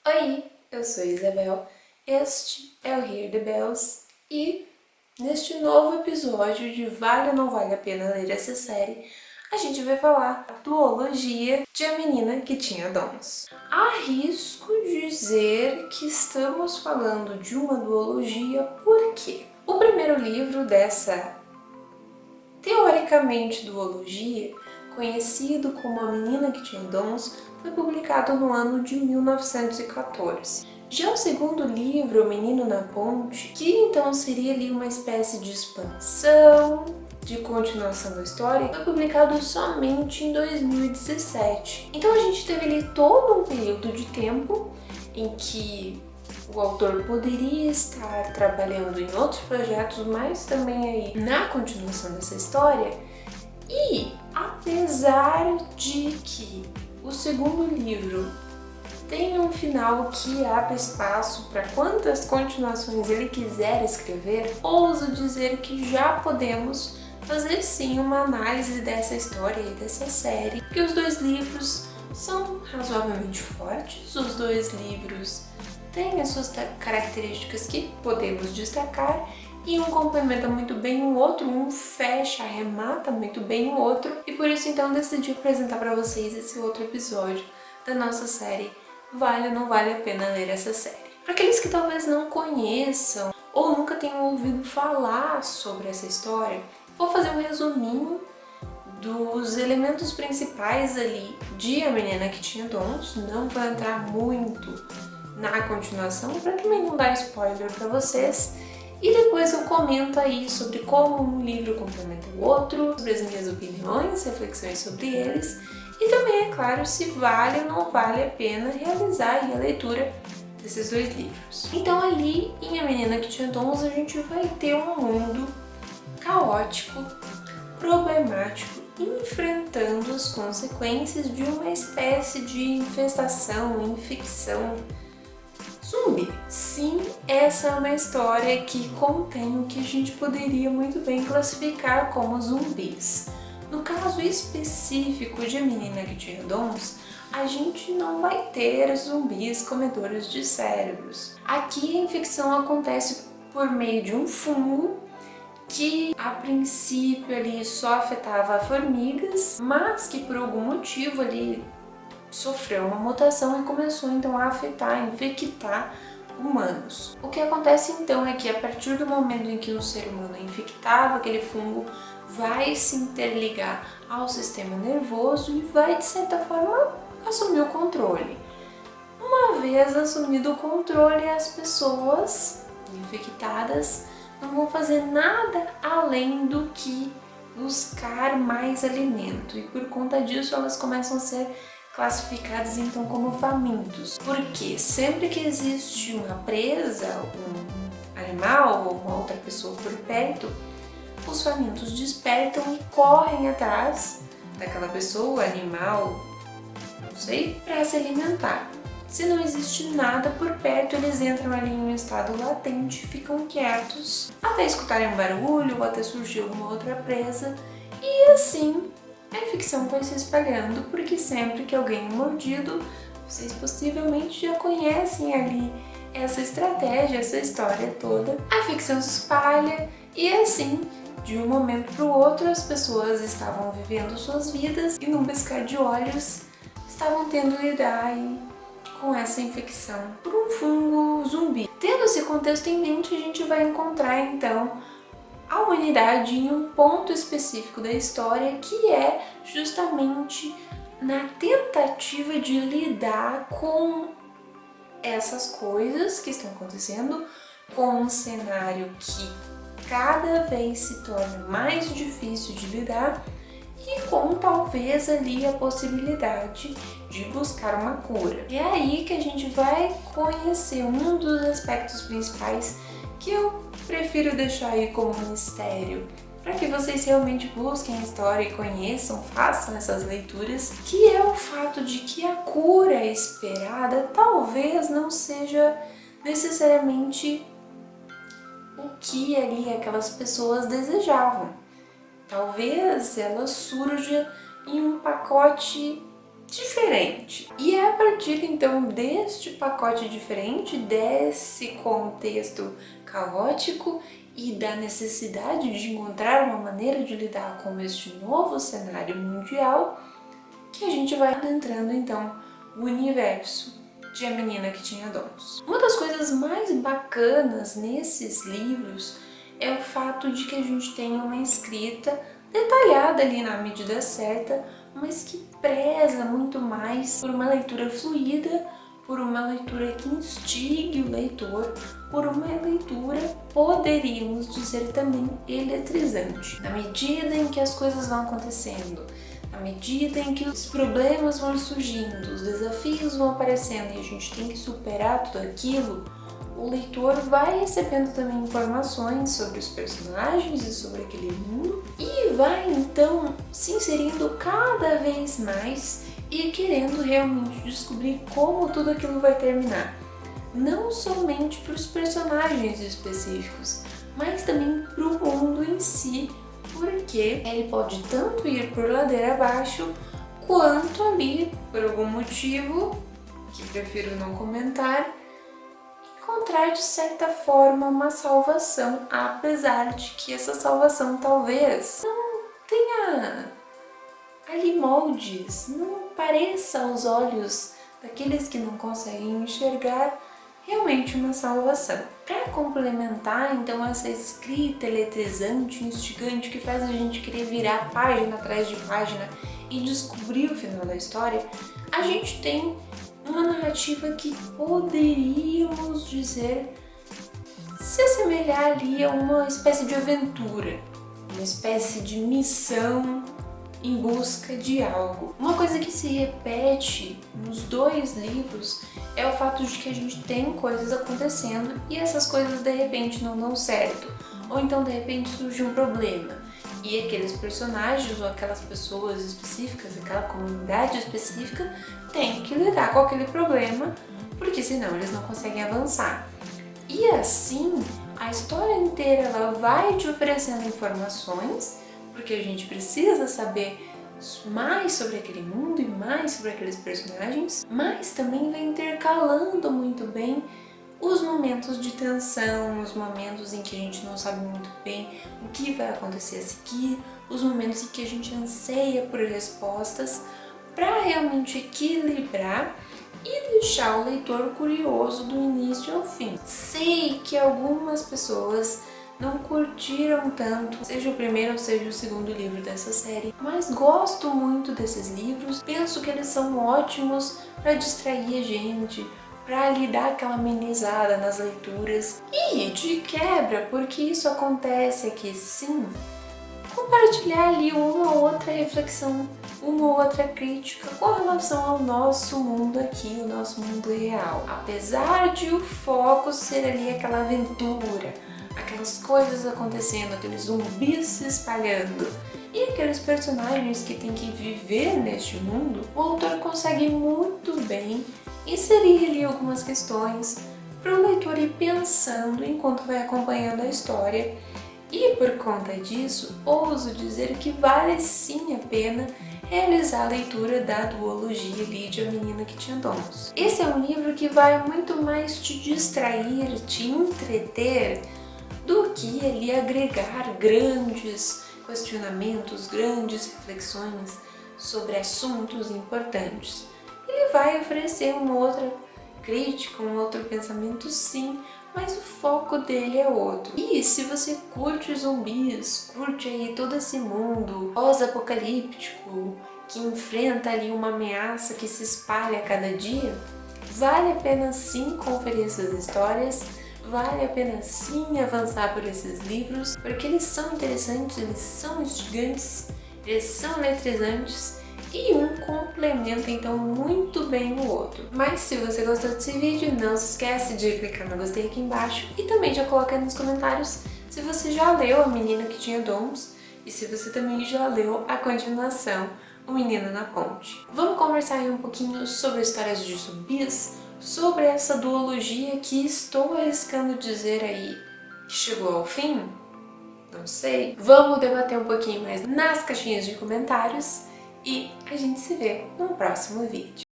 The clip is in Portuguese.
Oi, eu sou Isabel, este é o Hear the Bells e neste novo episódio de Vale ou Não Vale a Pena Ler Essa Série, a gente vai falar da duologia de A Menina que Tinha Dons. Arrisco dizer que estamos falando de uma duologia porque o primeiro livro dessa teoricamente duologia, conhecido como A Menina que Tinha Dons, foi publicado no ano de 1914. Já o segundo livro, O Menino na Ponte, que então seria ali uma espécie de expansão, de continuação da história, foi publicado somente em 2017. Então a gente teve ali todo um período de tempo em que o autor poderia estar trabalhando em outros projetos, mas também aí na continuação dessa história. E apesar de que o segundo livro tem um final que abre espaço para quantas continuações ele quiser escrever, ouso dizer que já podemos fazer sim uma análise dessa história e dessa série, que os dois livros são razoavelmente fortes, os dois livros têm as suas características que podemos destacar e um complementa muito bem o outro, um fecha, arremata muito bem o outro, e por isso então decidi apresentar para vocês esse outro episódio da nossa série Vale ou Não Vale a Pena Ler Essa Série. Para aqueles que talvez não conheçam ou nunca tenham ouvido falar sobre essa história, vou fazer um resuminho dos elementos principais ali de A Menina que Tinha Dons. Não vou entrar muito na continuação para também não dar spoiler para vocês. E depois eu comento aí sobre como um livro complementa o outro, sobre as minhas opiniões, reflexões sobre eles e também, é claro, se vale ou não vale a pena realizar a leitura desses dois livros. Então ali em A Menina que Tinha Dons a gente vai ter um mundo caótico, problemático, enfrentando as consequências de uma espécie de infestação, infecção zumbi. Sim, essa é uma história que contém o que a gente poderia muito bem classificar como zumbis. No caso específico de A Menina que Tinha Dons, a gente não vai ter zumbis comedores de cérebros. Aqui a infecção acontece por meio de um fungo que a princípio ali só afetava formigas, mas que por algum motivo ali sofreu uma mutação e começou então a afetar, infectar humanos. O que acontece então é que a partir do momento em que o ser humano é infectado, aquele fungo vai se interligar ao sistema nervoso e vai de certa forma assumir o controle. Uma vez assumido o controle, as pessoas infectadas não vão fazer nada além do que buscar mais alimento, e por conta disso elas começam a ser classificadas então como famintos, porque sempre que existe uma presa, um animal ou uma outra pessoa por perto, os famintos despertam e correm atrás daquela pessoa, animal, não sei, para se alimentar. Se não existe nada por perto, eles entram ali em um estado latente, ficam quietos até escutarem um barulho ou até surgir alguma outra presa, e assim a infecção vai se espalhando, porque sempre que alguém é mordido, vocês possivelmente já conhecem ali essa estratégia, essa história toda. A infecção se espalha e assim, de um momento para o outro, as pessoas estavam vivendo suas vidas e num piscar de olhos estavam tendo que lidar aí com essa infecção por um fungo zumbi. Tendo esse contexto em mente, a gente vai encontrar então a humanidade em um ponto específico da história, que é justamente na tentativa de lidar com essas coisas que estão acontecendo, com um cenário que cada vez se torna mais difícil de lidar e com talvez ali a possibilidade de buscar uma cura. É aí que a gente vai conhecer um dos aspectos principais que eu prefiro deixar aí como um mistério, para que vocês realmente busquem a história e conheçam, façam essas leituras, que é o fato de que a cura esperada talvez não seja necessariamente o que ali aquelas pessoas desejavam. Talvez ela surja em um pacote diferente. E é a partir então deste pacote diferente, desse contexto caótico e da necessidade de encontrar uma maneira de lidar com este novo cenário mundial, que a gente vai adentrando então o universo de A Menina que Tinha Dons. Uma das coisas mais bacanas nesses livros é o fato de que a gente tem uma escrita detalhada ali na medida certa, mas que preza muito mais por uma leitura fluida, por uma leitura que instigue o leitor, por uma leitura, poderíamos dizer também, eletrizante. Na medida em que as coisas vão acontecendo, na medida em que os problemas vão surgindo, os desafios vão aparecendo e a gente tem que superar tudo aquilo, o leitor vai recebendo também informações sobre os personagens e sobre aquele mundo e vai então se inserindo cada vez mais e querendo realmente descobrir como tudo aquilo vai terminar. Não somente para os personagens específicos, mas também para o mundo em si, porque ele pode tanto ir por ladeira abaixo, quanto ali, por algum motivo, que prefiro não comentar, encontrar de certa forma uma salvação, apesar de que essa salvação talvez não tenha ali moldes, não pareça aos olhos daqueles que não conseguem enxergar realmente uma salvação. Para complementar então essa escrita eletrizante, instigante, que faz a gente querer virar página atrás de página e descobrir o final da história, a gente tem uma narrativa que poderíamos dizer se assemelhar ali a uma espécie de aventura, uma espécie de missão em busca de algo. Uma coisa que se repete nos dois livros é o fato de que a gente tem coisas acontecendo e essas coisas de repente não dão certo, ou então de repente surge um problema e aqueles personagens ou aquelas pessoas específicas, aquela comunidade específica tem que lidar com aquele problema, porque senão eles não conseguem avançar. E assim, a história inteira ela vai te oferecendo informações, porque a gente precisa saber mais sobre aquele mundo e mais sobre aqueles personagens, mas também vai intercalando muito bem os momentos de tensão, os momentos em que a gente não sabe muito bem o que vai acontecer a seguir, os momentos em que a gente anseia por respostas, para realmente equilibrar e deixar o leitor curioso do início ao fim. Sei que algumas pessoas não curtiram tanto, seja o primeiro ou seja o segundo livro dessa série, mas gosto muito desses livros, penso que eles são ótimos para distrair a gente, para lhe dar aquela amenizada nas leituras e de quebra, porque isso acontece aqui sim, compartilhar ali uma ou outra reflexão, uma ou outra crítica com relação ao nosso mundo aqui, o nosso mundo real. Apesar de o foco ser ali aquela aventura, aquelas coisas acontecendo, aqueles zumbis se espalhando e aqueles personagens que têm que viver neste mundo, o autor consegue muito bem inserir ali algumas questões para o leitor ir pensando enquanto vai acompanhando a história. E por conta disso, ouso dizer que vale sim a pena realizar a leitura da duologia ali de A Menina que Tinha Dons. Esse é um livro que vai muito mais te distrair, te entreter, do que ali agregar grandes questionamentos, grandes reflexões sobre assuntos importantes. Ele vai oferecer uma outra crítica, um outro pensamento sim, mas o foco dele é outro. E se você curte zumbis, curte aí todo esse mundo pós-apocalíptico, que enfrenta ali uma ameaça que se espalha a cada dia, vale a pena sim conferir essas histórias, vale a pena sim avançar por esses livros, porque eles são interessantes, eles são instigantes, eles são eletrizantes, e um complementa então muito bem o outro. Mas se você gostou desse vídeo, não se esquece de clicar no gostei aqui embaixo e também já coloca aí nos comentários se você já leu A Menina que Tinha Dons e se você também já leu a continuação, O Menino na Ponte. Vamos conversar aí um pouquinho sobre histórias de zumbis, sobre essa duologia que estou arriscando dizer aí que chegou ao fim? Não sei. Vamos debater um pouquinho mais nas caixinhas de comentários. e a gente se vê no próximo vídeo.